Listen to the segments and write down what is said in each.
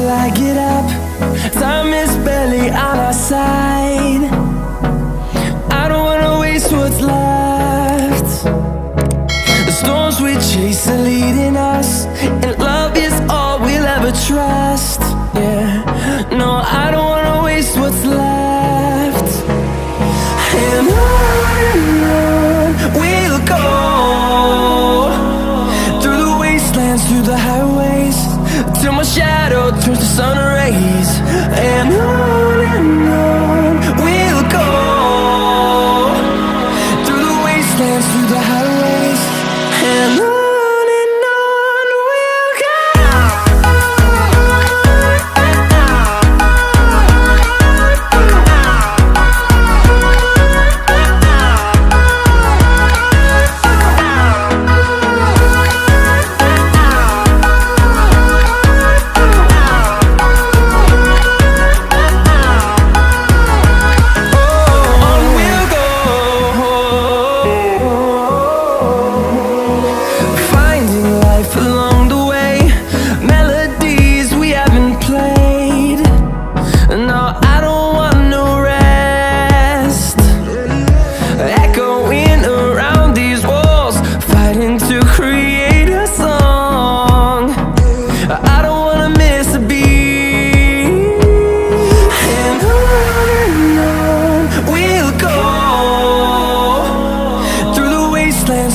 till I get up. Time is barely on our side. I don't wanna waste what's left. The storms we chase are leading us, and love is all we'll ever trust. Yeah, no, I don't wanna waste what's left. And on we'll go, through the wastelands, through the highways, till my shadow turns to sun rays. And on we'll go, through the wastelands, through the highways, and on we'll go.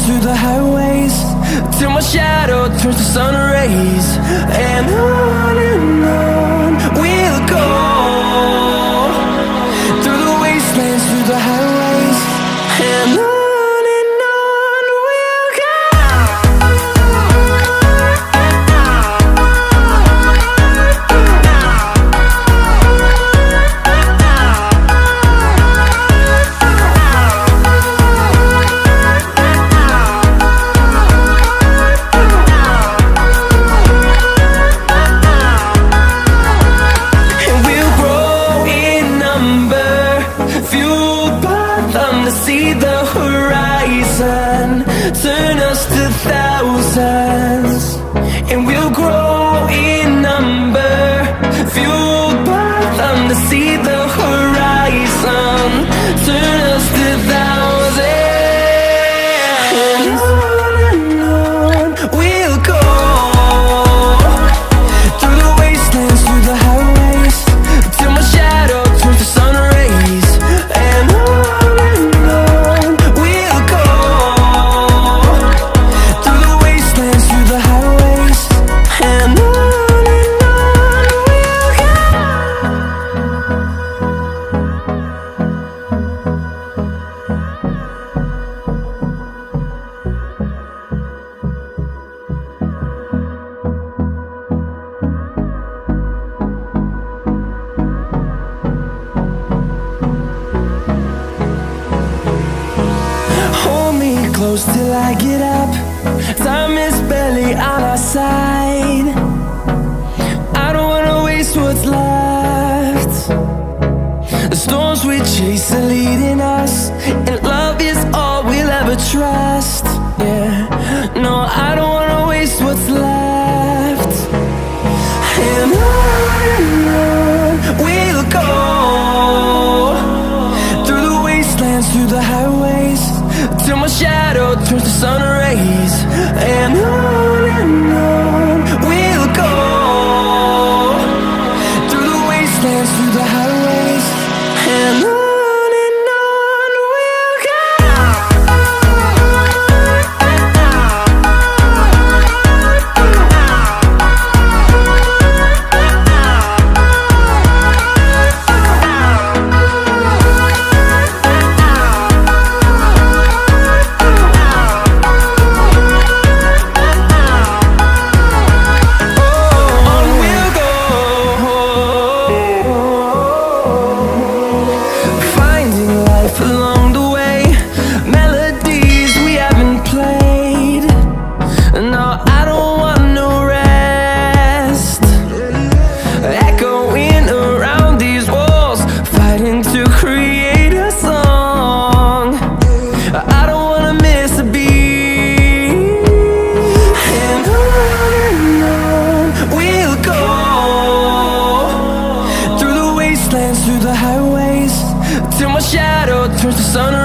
Through the highways, till my shadow turns to sun rays. And on we'll go, through the wastelands, through the highways, and on we'll go. See the horizon, turn us to thousands, and we'll grow in number, fueled by them to see the horizon, turn us to thousands. And on we'll go, through the wastelands, through the highways, till my shadow turns to sun rays. And close till I get up. Time is barely on our side. I don't wanna waste what's left. The storms we chase are leading us, and love is all we'll ever trust. Yeah, no, I don't wanna waste what's left. And on we'll go, through the wastelands, through the highways, till my shadow turns to sun rays. And on we'll go, through the wastelands, through the highways, and on we'll go. turns to sun